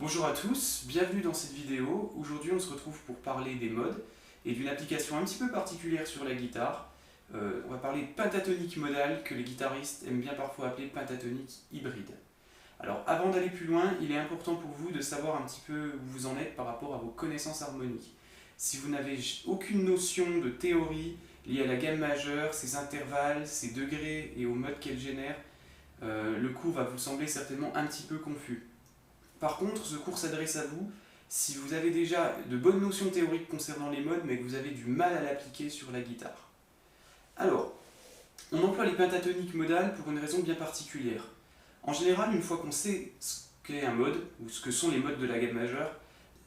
Bonjour à tous, bienvenue dans cette vidéo. Aujourd'hui on se retrouve pour parler des modes et d'une application un petit peu particulière sur la guitare. On va parler de pentatonique modale que les guitaristes aiment bien parfois appeler pentatonique hybride. Alors avant d'aller plus loin, il est important pour vous de savoir un petit peu où vous en êtes par rapport à vos connaissances harmoniques. Si vous n'avez aucune notion de théorie liée à la gamme majeure, ses intervalles, ses degrés et aux modes qu'elle génère, le cours va vous sembler certainement un petit peu confus. Par contre, ce cours s'adresse à vous si vous avez déjà de bonnes notions théoriques concernant les modes, mais que vous avez du mal à l'appliquer sur la guitare. Alors, on emploie les pentatoniques modales pour une raison bien particulière. En général, une fois qu'on sait ce qu'est un mode, ou ce que sont les modes de la gamme majeure,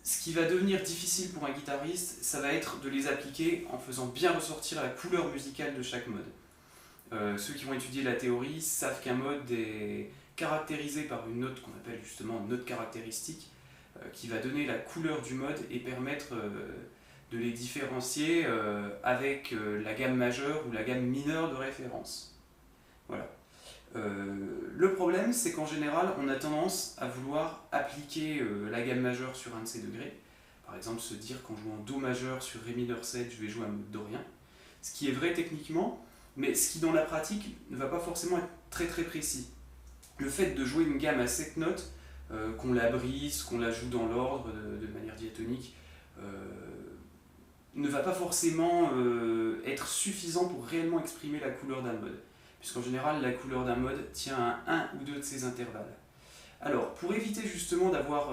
ce qui va devenir difficile pour un guitariste, ça va être de les appliquer en faisant bien ressortir la couleur musicale de chaque mode. Ceux qui vont étudier la théorie savent qu'un mode est caractérisé par une note qu'on appelle justement note caractéristique, qui va donner la couleur du mode et permettre de les différencier avec la gamme majeure ou la gamme mineure de référence. Voilà. Le problème, c'est qu'en général, on a tendance à vouloir appliquer la gamme majeure sur un de ces degrés. Par exemple, se dire qu'en jouant Do majeur sur Ré mineur 7, je vais jouer un mode dorien. Ce qui est vrai techniquement, mais ce qui dans la pratique ne va pas forcément être très précis. Le fait de jouer une gamme à 7 notes, qu'on la brise, qu'on la joue dans l'ordre de manière diatonique, ne va pas forcément être suffisant pour réellement exprimer la couleur d'un mode. Puisqu'en général, la couleur d'un mode tient à un ou deux de ces intervalles. Alors, pour éviter justement d'avoir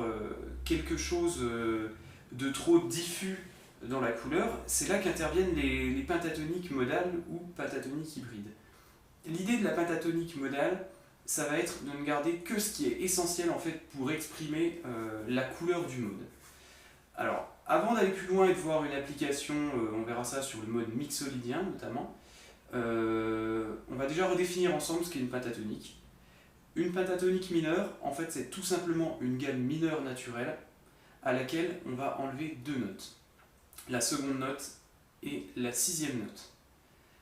quelque chose de trop diffus dans la couleur, c'est là qu'interviennent les pentatoniques modales ou pentatoniques hybrides. L'idée de la pentatonique modale, ça va être de ne garder que ce qui est essentiel en fait pour exprimer la couleur du mode. Alors, avant d'aller plus loin et de voir une application, on verra ça sur le mode mixolydien notamment, on va déjà redéfinir ensemble ce qu'est une pentatonique. Une pentatonique mineure, en fait, c'est tout simplement une gamme mineure naturelle à laquelle on va enlever deux notes. La seconde note et la sixième note.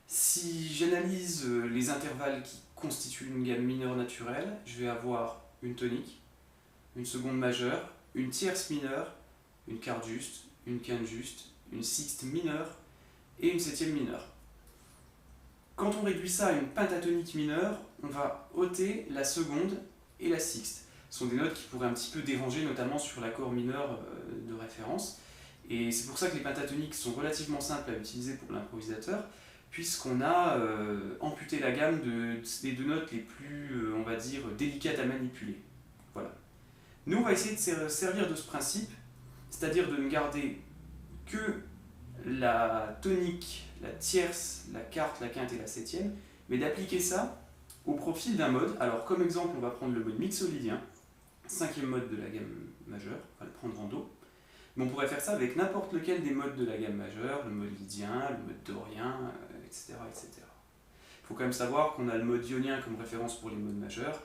Si j'analyse les intervalles qui constituent une gamme mineure naturelle, je vais avoir une tonique, une seconde majeure, une tierce mineure, une quarte juste, une quinte juste, une sixte mineure et une septième mineure. Quand on réduit ça à une pentatonique mineure, on va ôter la seconde et la sixte. Ce sont des notes qui pourraient un petit peu déranger, notamment sur l'accord mineur de référence. Et c'est pour ça que les pentatoniques sont relativement simples à utiliser pour l'improvisateur, puisqu'on a amputé la gamme des deux notes les plus, on va dire, délicates à manipuler. Voilà. Nous, on va essayer de se servir de ce principe, c'est-à-dire de ne garder que la tonique, la tierce, la quarte, la quinte et la septième, mais d'appliquer ça au profil d'un mode. Alors comme exemple, on va prendre le mode mixolydien, cinquième mode de la gamme majeure, on va le prendre en Do. Mais on pourrait faire ça avec n'importe lequel des modes de la gamme majeure, le mode lydien, le mode dorien, etc. etc. Il faut quand même savoir qu'on a le mode ionien comme référence pour les modes majeurs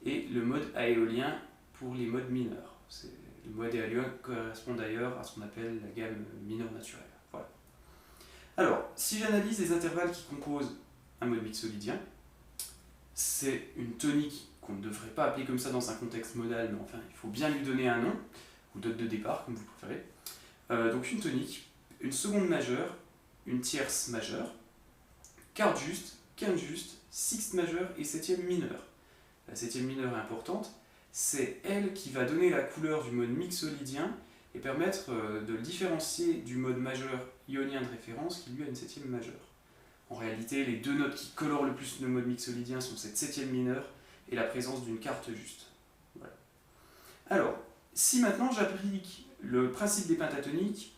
et le mode aéolien pour les modes mineurs. Le mode aéolien correspond d'ailleurs à ce qu'on appelle la gamme mineure naturelle. Voilà. Alors, si j'analyse les intervalles qui composent un mode mixolydien, c'est une tonique qu'on ne devrait pas appeler comme ça dans un contexte modal, mais enfin, il faut bien lui donner un nom, ou dot de départ, comme vous préférez. Donc une tonique, une seconde majeure, une tierce majeure, quarte juste, quinte juste, sixte majeure et septième mineure. La septième mineure est importante, c'est elle qui va donner la couleur du mode mixolydien et permettre de le différencier du mode majeur ionien de référence qui lui a une septième majeure. En réalité, les deux notes qui colorent le plus le mode mixolydien sont cette septième mineure et la présence d'une quarte juste. Voilà. Alors, si maintenant j'applique le principe des pentatoniques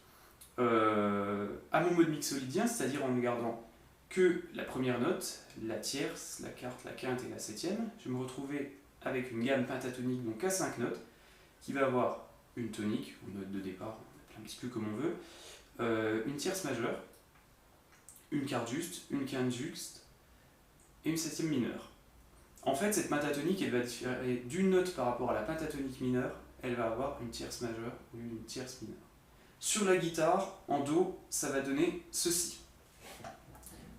à mon mode mixolydien, c'est-à-dire en ne gardant que la première note, la tierce, la quarte, la quinte et la septième, je vais me retrouver avec une gamme pentatonique donc à 5 notes, qui va avoir une tonique, ou note de départ, on appelle un petit peu comme on veut, une tierce majeure, une quarte juste, une quinte juste et une septième mineure. En fait, cette pentatonique, elle va différer d'une note par rapport à la pentatonique mineure, elle va avoir une tierce majeure ou une tierce mineure. Sur la guitare, en Do, ça va donner ceci.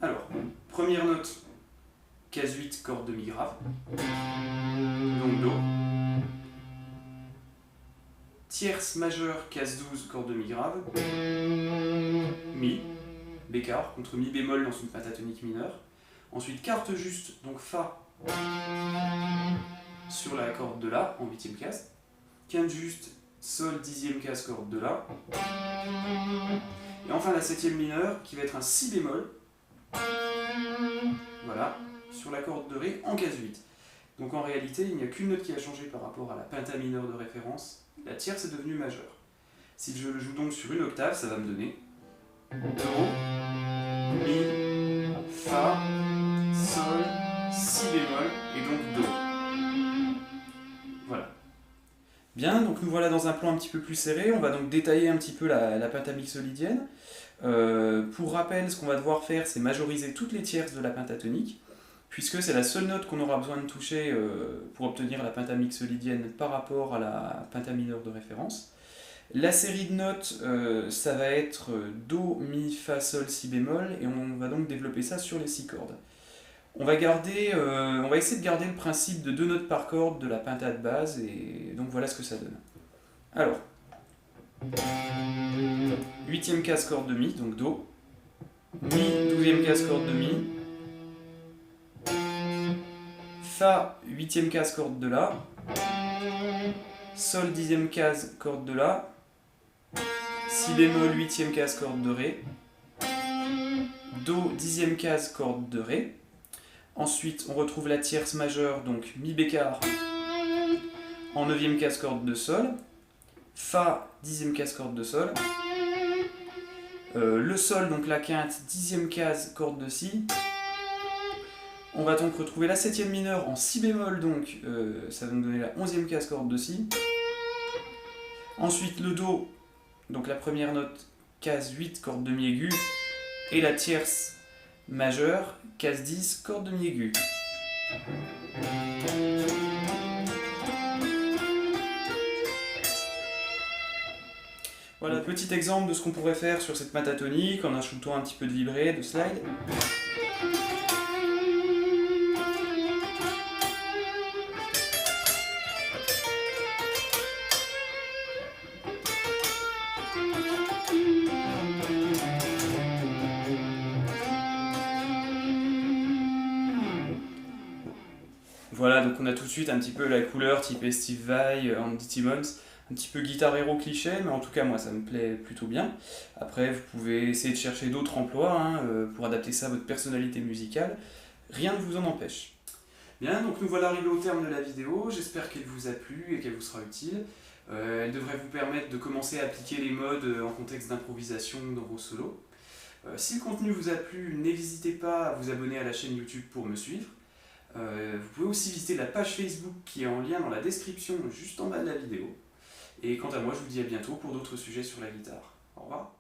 Alors, première note, casuite, corde demi-grave, donc Do. tierce majeure, case 12, corde de mi grave, mi, bécard, contre mi bémol dans une pentatonique mineure. Ensuite quarte juste, donc fa sur la corde de la en huitième case. Quinte juste, sol, dixième case, corde de la. Et enfin la septième mineure qui va être un si bémol, voilà, sur la corde de ré en case 8. Donc en réalité, il n'y a qu'une note qui a changé par rapport à la penta mineure de référence. La tierce est devenue majeure. Si je le joue donc sur une octave, ça va me donner Do, Mi, Fa, Sol, Si bémol et donc Do. Voilà. Bien, donc nous voilà dans un plan un petit peu plus serré. On va donc détailler un petit peu la pentamixolydienne. Pour rappel, ce qu'on va devoir faire, c'est majoriser toutes les tierces de la pentatonique, puisque c'est la seule note qu'on aura besoin de toucher pour obtenir la pentamixolydienne par rapport à la pentamineure de référence. La série de notes, ça va être Do, Mi, Fa, Sol, Si bémol, et on va donc développer ça sur les 6 cordes. On va essayer de garder le principe de 2 notes par corde de la penta de base, et donc voilà ce que ça donne. Alors, 8e case corde de Mi, donc Do, Mi, 12e case corde de Mi, Fa, 8e case corde de La, Sol, 10e case corde de La, Si bémol, 8e case corde de Ré, Do, 10e case corde de Ré. Ensuite, on retrouve la tierce majeure, donc Mi bécard, en 9e case corde de Sol, Fa, 10e case corde de Sol, le Sol, donc la quinte, 10e case corde de Si. On va donc retrouver la 7e mineure en Si bémol, donc ça va nous donner la 11e case corde de Si. Ensuite le Do, donc la première note, case 8, corde de Mi aiguë, et la tierce majeure, case 10, corde de Mi aiguë. Voilà, petit exemple de ce qu'on pourrait faire sur cette pentatonique en ajoutant un petit peu de vibré, de slide. Voilà, donc on a tout de suite un petit peu la couleur type Steve Vai, Andy Timmons, un petit peu guitare héros cliché, mais en tout cas moi ça me plaît plutôt bien. Après vous pouvez essayer de chercher d'autres emplois pour adapter ça à votre personnalité musicale, rien ne vous en empêche. Bien, donc nous voilà arrivés au terme de la vidéo, j'espère qu'elle vous a plu et qu'elle vous sera utile. Elle devrait vous permettre de commencer à appliquer les modes en contexte d'improvisation dans vos solos. Si le contenu vous a plu, n'hésitez pas à vous abonner à la chaîne YouTube pour me suivre. Vous pouvez aussi visiter la page Facebook qui est en lien dans la description juste en bas de la vidéo. Et quant à moi, je vous dis à bientôt pour d'autres sujets sur la guitare. Au revoir.